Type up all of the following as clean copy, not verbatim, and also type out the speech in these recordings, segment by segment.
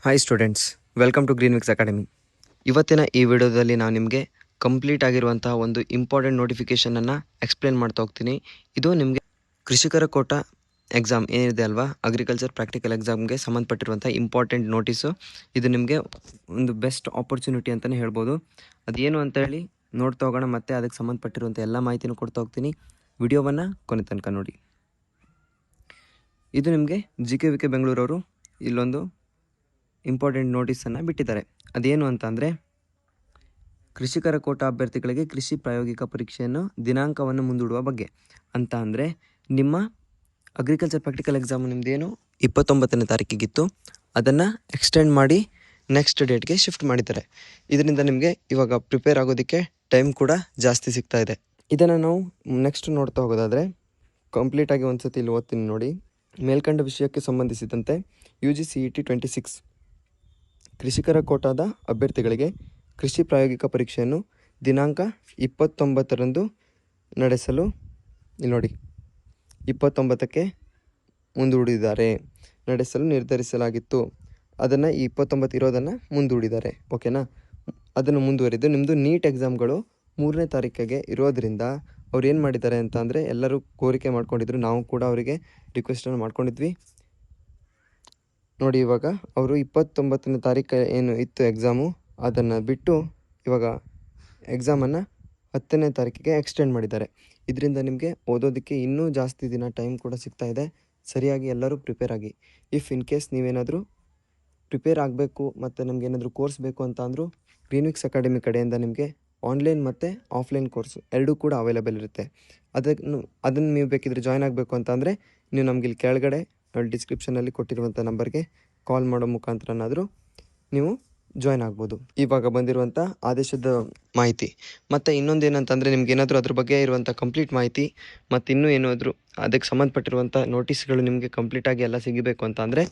Hi students, welcome to Greenwicks academy. ಇವತ್ತಿನ ಈ ವಿಡಿಯೋದಲ್ಲಿ ನಾನು ನಿಮಗೆ ಕಂಪ್ಲೀಟ್ ಆಗಿರುವಂತಹ ಒಂದು ಇಂಪಾರ್ಟೆಂಟ್ ನೋಟಿಫಿಕೇಷನನ್ನು ಎಕ್ಸ್ಪ್ಲೇನ್ ಮಾಡ್ತಾ ಹೋಗ್ತೀನಿ. ಇದು ನಿಮಗೆ ಕೃಷಿಕರ ಕೋಟ ಎಕ್ಸಾಮ್ ಏನಿದೆ ಅಲ್ವಾ, ಅಗ್ರಿಕಲ್ಚರ್ ಪ್ರಾಕ್ಟಿಕಲ್ ಎಕ್ಸಾಮ್ಗೆ ಸಂಬಂಧಪಟ್ಟಿರುವಂಥ ಇಂಪಾರ್ಟೆಂಟ್ ನೋಟಿಸು. ಇದು ನಿಮಗೆ ಒಂದು ಬೆಸ್ಟ್ ಆಪರ್ಚುನಿಟಿ ಅಂತಲೇ ಹೇಳ್ಬೋದು. ಅದೇನು ಅಂತೇಳಿ ನೋಡ್ತಾ ಹೋಗೋಣ, ಮತ್ತು ಅದಕ್ಕೆ ಸಂಬಂಧಪಟ್ಟಿರುವಂಥ ಎಲ್ಲ ಮಾಹಿತಿನೂ ಕೊಡ್ತಾ ಹೋಗ್ತೀನಿ. ವಿಡಿಯೋವನ್ನು ಕೊನೆ ತನಕ ನೋಡಿ. ಇದು ನಿಮಗೆ GKVK ಬೆಂಗಳೂರವರು ಇಲ್ಲೊಂದು ಇಂಪಾರ್ಟೆಂಟ್ ನೋಟಿಸನ್ನು ಬಿಟ್ಟಿದ್ದಾರೆ. ಅದೇನು ಅಂತಂದರೆ, ಕೃಷಿಕರ ಕೋಟಾ ಅಭ್ಯರ್ಥಿಗಳಿಗೆ ಕೃಷಿ ಪ್ರಾಯೋಗಿಕ ಪರೀಕ್ಷೆಯನ್ನು ದಿನಾಂಕವನ್ನು ಮುಂದೂಡುವ ಬಗ್ಗೆ ಅಂತ. ಅಂದರೆ ನಿಮ್ಮ ಅಗ್ರಿಕಲ್ಚರ್ ಪ್ರಾಕ್ಟಿಕಲ್ ಎಕ್ಸಾಮ್ ನಿಮ್ಮದೇನು 29ನೇ ತಾರೀಕಿಗಿತ್ತು, ಅದನ್ನು ಎಕ್ಸ್ಟೆಂಡ್ ಮಾಡಿ ನೆಕ್ಸ್ಟ್ ಡೇಟ್ಗೆ ಶಿಫ್ಟ್ ಮಾಡಿದ್ದಾರೆ. ಇದರಿಂದ ನಿಮಗೆ ಇವಾಗ ಪ್ರಿಪೇರ್ ಆಗೋದಕ್ಕೆ ಟೈಮ್ ಕೂಡ ಜಾಸ್ತಿ ಸಿಗ್ತಾ ಇದೆ. ಇದನ್ನು ನಾವು ನೆಕ್ಸ್ಟ್ ನೋಡ್ತಾ ಹೋಗೋದಾದರೆ ಕಂಪ್ಲೀಟಾಗಿ ಒಂದು ಸತಿ ಇಲ್ಲಿ ಓದ್ತೀನಿ ನೋಡಿ. ಮೇಲ್ಕಂಡ ವಿಷಯಕ್ಕೆ ಸಂಬಂಧಿಸಿದಂತೆ UGCET 26 ಕೃಷಿಕರ ಕೋಟಾದ ಅಭ್ಯರ್ಥಿಗಳಿಗೆ ಕೃಷಿ ಪ್ರಾಯೋಗಿಕ ಪರೀಕ್ಷೆಯನ್ನು ದಿನಾಂಕ 29ರಂದು ನಡೆಸಲು ಇಲ್ಲಿ ನೋಡಿ 29ಕ್ಕೆ ಮುಂದೂಡಿದ್ದಾರೆ. ನಡೆಸಲು ನಿರ್ಧರಿಸಲಾಗಿತ್ತು. ಅದನ್ನು 29 ಇರೋದನ್ನು ಮುಂದೂಡಿದ್ದಾರೆ. ಓಕೆನಾ? ಅದನ್ನು ಮುಂದುವರಿದು ನಿಮ್ಮದು ನೀಟ್ ಎಕ್ಸಾಮ್ಗಳು 3ನೇ ತಾರೀಕಿಗೆ ಇರೋದರಿಂದ ಅವ್ರು ಏನು ಮಾಡಿದ್ದಾರೆ ಅಂತ ಅಂದರೆ, ಎಲ್ಲರೂ ಕೋರಿಕೆ ಮಾಡ್ಕೊಂಡಿದ್ರು, ನಾವು ಕೂಡ ಅವರಿಗೆ ರಿಕ್ವೆಸ್ಟನ್ನು ಮಾಡ್ಕೊಂಡಿದ್ವಿ ನೋಡಿ. ಇವಾಗ ಅವರು 29ನೇ ತಾರೀಕು ಏನು ಇತ್ತು ಎಕ್ಸಾಮು, ಅದನ್ನು ಬಿಟ್ಟು ಇವಾಗ ಎಕ್ಸಾಮನ್ನು 10ನೇ ತಾರೀಕಿಗೆ ಎಕ್ಸ್ಟೆಂಡ್ ಮಾಡಿದ್ದಾರೆ. ಇದರಿಂದ ನಿಮಗೆ ಓದೋದಕ್ಕೆ ಇನ್ನೂ ಜಾಸ್ತಿ ದಿನ ಟೈಮ್ ಕೂಡ ಸಿಗ್ತಾ ಇದೆ. ಸರಿಯಾಗಿ ಎಲ್ಲರೂ ಪ್ರಿಪೇರ್ ಆಗಿ. ಇಫ್ ಇನ್ ಕೇಸ್ ನೀವೇನಾದರೂ ಪ್ರಿಪೇರ್ ಆಗಬೇಕು ಮತ್ತು ನಮಗೇನಾದರೂ ಕೋರ್ಸ್ ಬೇಕು ಅಂತ ಅಂದರೂ ಗ್ರೀನ್ವಿಕ್ಸ್ ಅಕಾಡೆಮಿ ಕಡೆಯಿಂದ ನಿಮಗೆ ಆನ್ಲೈನ್ ಮತ್ತು ಆಫ್ಲೈನ್ ಕೋರ್ಸ್ ಎರಡೂ ಕೂಡ ಅವೈಲೇಬಲ್ ಇರುತ್ತೆ. ಅದನ್ನು ನೀವು ಬೇಕಿದ್ರೆ ಜಾಯ್ನ್ ಆಗಬೇಕು ಅಂತ ಅಂದರೆ ನೀವು ನಮ್ಗೆ ಇಲ್ಲಿ ಕೆಳಗಡೆ ಡಿಸ್ಕ್ರಿಪ್ಷನಲ್ಲಿ ಕೊಟ್ಟಿರುವಂಥ ನಂಬರ್ಗೆ ಕಾಲ್ ಮಾಡೋ ಮುಖಾಂತರನಾದರೂ ನೀವು ಜಾಯ್ನ್ ಆಗ್ಬೋದು. ಇವಾಗ ಬಂದಿರುವಂಥ ಆದೇಶದ ಮಾಹಿತಿ ಮತ್ತು ಇನ್ನೊಂದು ಏನಂತಂದರೆ, ನಿಮ್ಗೆ ಏನಾದರೂ ಅದ್ರ ಬಗ್ಗೆ ಇರುವಂಥ ಕಂಪ್ಲೀಟ್ ಮಾಹಿತಿ ಮತ್ತು ಇನ್ನೂ ಏನಾದರೂ ಅದಕ್ಕೆ ಸಂಬಂಧಪಟ್ಟಿರುವಂಥ ನೋಟಿಸ್ಗಳು ನಿಮಗೆ ಕಂಪ್ಲೀಟಾಗಿ ಎಲ್ಲ ಸಿಗಬೇಕು ಅಂತ ಅಂದರೆ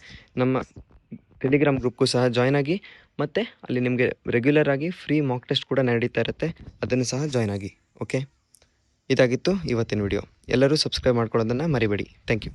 ನಮ್ಮ ಟೆಲಿಗ್ರಾಮ್ ಗ್ರೂಪ್ಗೂ ಸಹ ಜಾಯ್ನ್ ಆಗಿ, ಮತ್ತು ಅಲ್ಲಿ ನಿಮಗೆ ರೆಗ್ಯುಲರ್ ಆಗಿ ಫ್ರೀ ಮಾಕ್ ಟೆಸ್ಟ್ ಕೂಡ ನಡೀತಾ ಇರುತ್ತೆ. ಅದನ್ನು ಸಹ ಜಾಯ್ನ್ ಆಗಿ. ಓಕೆ, ಇದಾಗಿತ್ತು ಇವತ್ತಿನ ವಿಡಿಯೋ. ಎಲ್ಲರೂ ಸಬ್ಸ್ಕ್ರೈಬ್ ಮಾಡ್ಕೊಳ್ಳೋದನ್ನು ಮರಿಬೇಡಿ. Thank you.